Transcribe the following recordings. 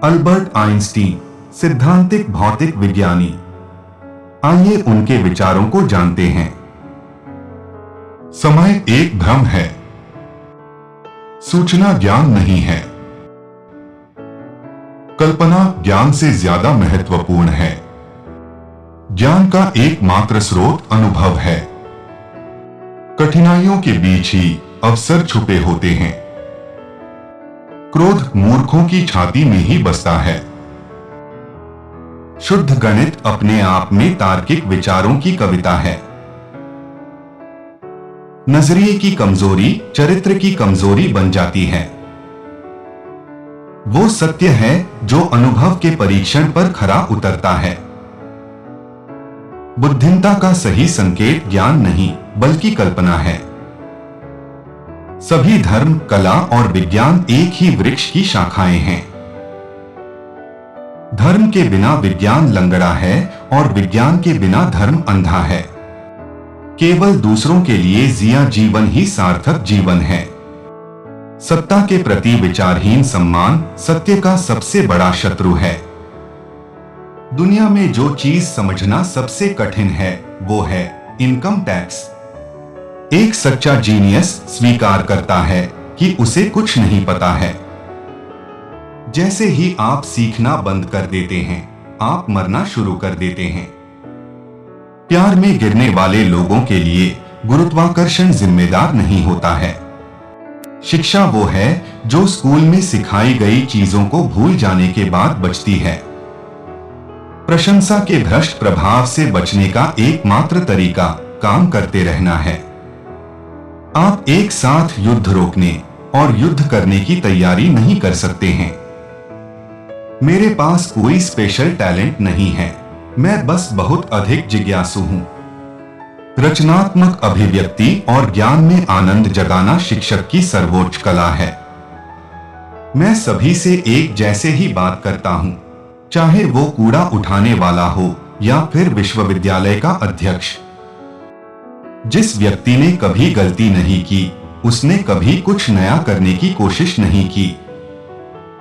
Albert Einstein, सिद्धांतिक भौतिक विज्ञानी। आइए उनके विचारों को जानते हैं। समय एक भ्रम है। सूचना ज्ञान नहीं है। कल्पना ज्ञान से ज्यादा महत्वपूर्ण है। ज्ञान का एकमात्र स्रोत अनुभव है। कठिनाइयों के बीच ही अवसर छुपे होते हैं। क्रोध मूर्खों की छाती में ही बसता है। शुद्ध गणित अपने आप में तार्किक विचारों की कविता है। नजरिए की कमजोरी चरित्र की कमजोरी बन जाती है। वो सत्य है जो अनुभव के परीक्षण पर खरा उतरता है। बुद्धिमत्ता का सही संकेत ज्ञान नहीं बल्कि कल्पना है। सभी धर्म, कला और विज्ञान एक ही वृक्ष की शाखाएं हैं। धर्म के बिना विज्ञान लंगड़ा है और विज्ञान के बिना धर्म अंधा है। केवल दूसरों के लिए जिया जीवन ही सार्थक जीवन है। सत्ता के प्रति विचारहीन सम्मान सत्य का सबसे बड़ा शत्रु है। दुनिया में जो चीज समझना सबसे कठिन है वो है इनकम टैक्स। एक सच्चा जीनियस स्वीकार करता है कि उसे कुछ नहीं पता है। जैसे ही आप सीखना बंद कर देते हैं, आप मरना शुरू कर देते हैं। प्यार में गिरने वाले लोगों के लिए गुरुत्वाकर्षण जिम्मेदार नहीं होता है। शिक्षा वो है जो स्कूल में सिखाई गई चीजों को भूल जाने के बाद बचती है। प्रशंसा के भ्रष्ट प्रभाव से बचने का एकमात्र तरीका काम करते रहना है। आप एक साथ युद्ध रोकने और युद्ध करने की तैयारी नहीं कर सकते हैं। मेरे पास कोई स्पेशल टैलेंट नहीं है, मैं बस बहुत अधिक जिज्ञासु हूं। रचनात्मक अभिव्यक्ति और ज्ञान में आनंद जगाना शिक्षक की सर्वोच्च कला है। मैं सभी से एक जैसे ही बात करता हूं, चाहे वो कूड़ा उठाने वाला हो या फिर विश्वविद्यालय का अध्यक्ष। जिस व्यक्ति ने कभी गलती नहीं की, उसने कभी कुछ नया करने की कोशिश नहीं की।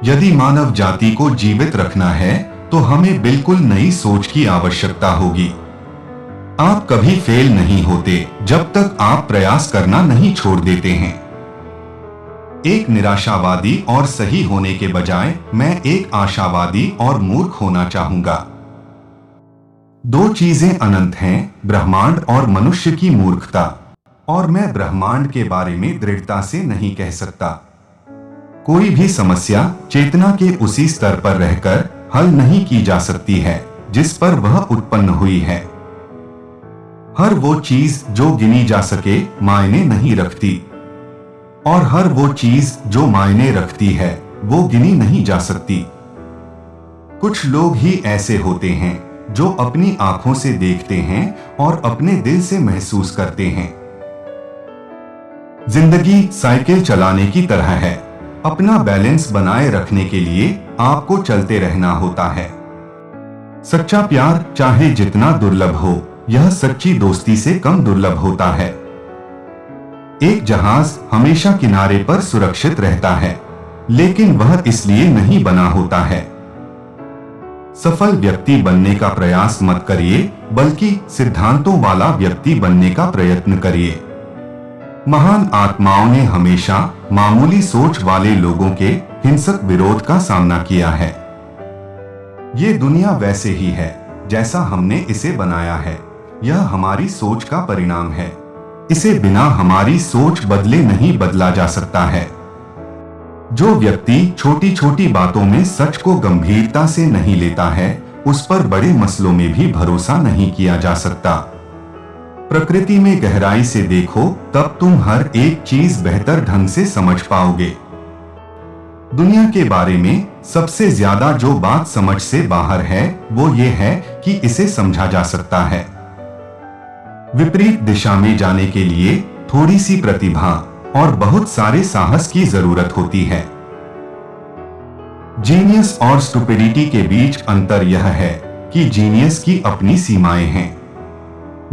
यदि मानव जाति को जीवित रखना है तो हमें बिल्कुल नई सोच की आवश्यकता होगी। आप कभी फेल नहीं होते जब तक आप प्रयास करना नहीं छोड़ देते हैं। एक निराशावादी और सही होने के बजाय मैं एक आशावादी और मूर्ख होना चाहूंगा। दो चीजें अनंत हैं, ब्रह्मांड और मनुष्य की मूर्खता। और मैं ब्रह्मांड के बारे में दृढ़ता से नहीं कह सकता। कोई भी समस्या चेतना के उसी स्तर पर रहकर हल नहीं की जा सकती है जिस पर वह उत्पन्न हुई है। हर वो चीज जो गिनी जा सके मायने नहीं रखती, और हर वो चीज जो मायने रखती है वो गिनी नहीं जा सकती। कुछ लोग ही ऐसे होते हैं जो अपनी आंखों से देखते हैं और अपने दिल से महसूस करते हैं। जिंदगी साइकिल चलाने की तरह है। अपना बैलेंस बनाए रखने के लिए आपको चलते रहना होता है। सच्चा प्यार चाहे जितना दुर्लभ हो, यह सच्ची दोस्ती से कम दुर्लभ होता है। एक जहाज हमेशा किनारे पर सुरक्षित रहता है, लेकिन वह इसलिए नहीं बना होता है। सफल व्यक्ति बनने का प्रयास मत करिए, बल्कि सिद्धांतों वाला व्यक्ति बनने का प्रयत्न करिए। महान आत्माओं ने हमेशा मामूली सोच वाले लोगों के हिंसक विरोध का सामना किया है। ये दुनिया वैसे ही है जैसा हमने इसे बनाया है। यह हमारी सोच का परिणाम है। इसे बिना हमारी सोच बदले नहीं बदला जा सकता है। जो व्यक्ति छोटी छोटी बातों में सच को गंभीरता से नहीं लेता है, उस पर बड़े मसलों में भी भरोसा नहीं किया जा सकता। प्रकृति में गहराई से देखो, तब तुम हर एक चीज बेहतर ढंग से समझ पाओगे। दुनिया के बारे में सबसे ज्यादा जो बात समझ से बाहर है वो ये है कि इसे समझा जा सकता है। विपरीत दिशा में जाने के लिए थोड़ी सी प्रतिभा और बहुत सारे साहस की जरूरत होती है। जीनियस और स्टुपिडिटी के बीच अंतर यह है कि जीनियस की अपनी सीमाएं हैं।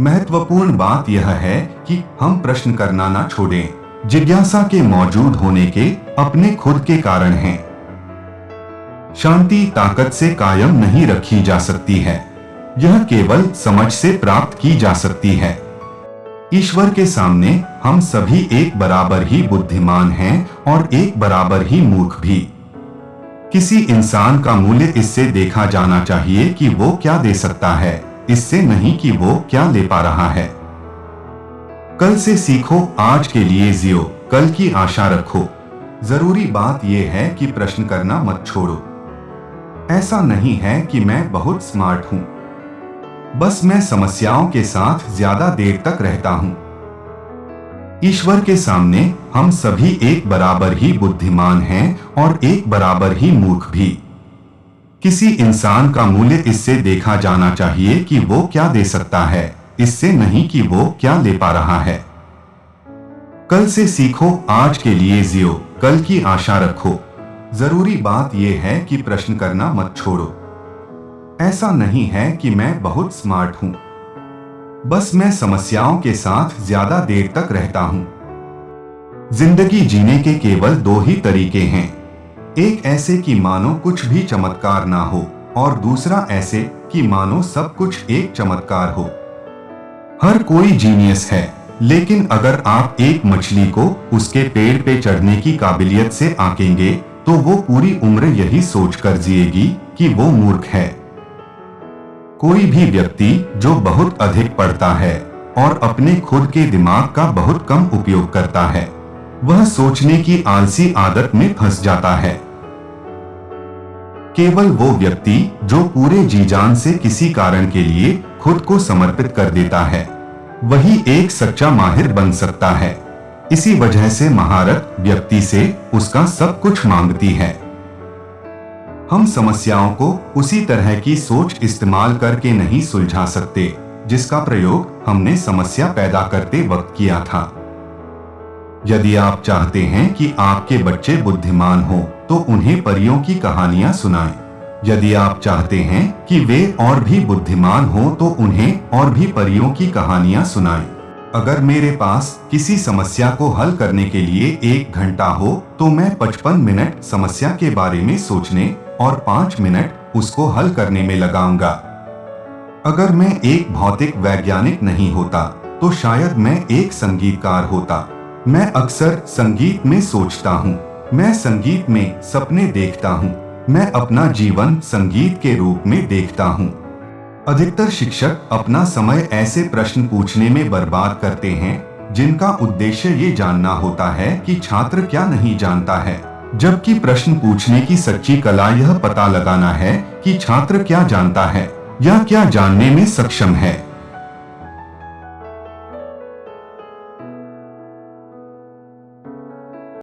महत्वपूर्ण बात यह है कि हम प्रश्न करना ना छोड़ें। जिज्ञासा के मौजूद होने के अपने खुद के कारण हैं। शांति ताकत से कायम नहीं रखी जा सकती है, यह केवल समझ से प्राप्त की जा सकती है। ईश्वर के सामने हम सभी एक बराबर ही बुद्धिमान हैं और एक बराबर ही मूर्ख भी। किसी इंसान का मूल्य इससे देखा जाना चाहिए कि वो क्या दे सकता है, इससे नहीं कि वो क्या ले पा रहा है। कल से सीखो, आज के लिए जियो, कल की आशा रखो। जरूरी बात यह है कि प्रश्न करना मत छोड़ो। ऐसा नहीं है कि मैं बहुत स्मार्ट हूं, बस मैं समस्याओं के साथ ज्यादा देर तक रहता हूं। ईश्वर के सामने हम सभी एक बराबर ही बुद्धिमान हैं और एक बराबर ही मूर्ख भी। किसी इंसान का मूल्य इससे देखा जाना चाहिए कि वो क्या दे सकता है, इससे नहीं कि वो क्या ले पा रहा है। कल से सीखो, आज के लिए जियो, कल की आशा रखो। जरूरी बात यह है कि प्रश्न करना मत छोड़ो। ऐसा नहीं है कि मैं बहुत स्मार्ट हूं, बस मैं समस्याओं के साथ ज्यादा देर तक रहता हूं। जिंदगी जीने के केवल दो ही तरीके हैं, एक ऐसे कि मानो कुछ भी चमत्कार ना हो और दूसरा ऐसे कि मानो सब कुछ एक चमत्कार हो। हर कोई जीनियस है, लेकिन अगर आप एक मछली को उसके पेड़ पे चढ़ने की काबिलियत से आंकेंगे तो वो पूरी उम्र यही सोचकर जिएगी कि वो मूर्ख है। कोई भी व्यक्ति जो बहुत अधिक पढ़ता है और अपने खुद के दिमाग का बहुत कम उपयोग करता है, वह सोचने की आलसी आदत में फंस जाता है। केवल वो व्यक्ति जो पूरे जी जान से किसी कारण के लिए खुद को समर्पित कर देता है, वही एक सच्चा माहिर बन सकता है। इसी वजह से महारत व्यक्ति से उसका सब कुछ मांगती है। हम समस्याओं को उसी तरह की सोच इस्तेमाल करके नहीं सुलझा सकते जिसका प्रयोग हमने समस्या पैदा करते वक्त किया था। यदि आप चाहते हैं कि आपके बच्चे बुद्धिमान हो तो उन्हें परियों की कहानियां सुनाएं। यदि आप चाहते हैं कि वे और भी बुद्धिमान हो तो उन्हें और भी परियों की कहानियां सुनाएं। अगर मेरे पास किसी समस्या को हल करने के लिए 1 घंटा हो तो मैं 55 मिनट समस्या के बारे में सोचने और 5 मिनट उसको हल करने में लगाऊंगा। अगर मैं एक भौतिक वैज्ञानिक नहीं होता तो शायद मैं एक संगीतकार होता। मैं अक्सर संगीत में सोचता हूँ, मैं संगीत में सपने देखता हूँ, मैं अपना जीवन संगीत के रूप में देखता हूँ। अधिकतर शिक्षक अपना समय ऐसे प्रश्न पूछने में बर्बाद करते हैं जिनका उद्देश्य ये जानना होता है कि छात्र क्या नहीं जानता है, जबकि प्रश्न पूछने की सच्ची कला यह पता लगाना है कि छात्र क्या जानता है या क्या जानने में सक्षम है।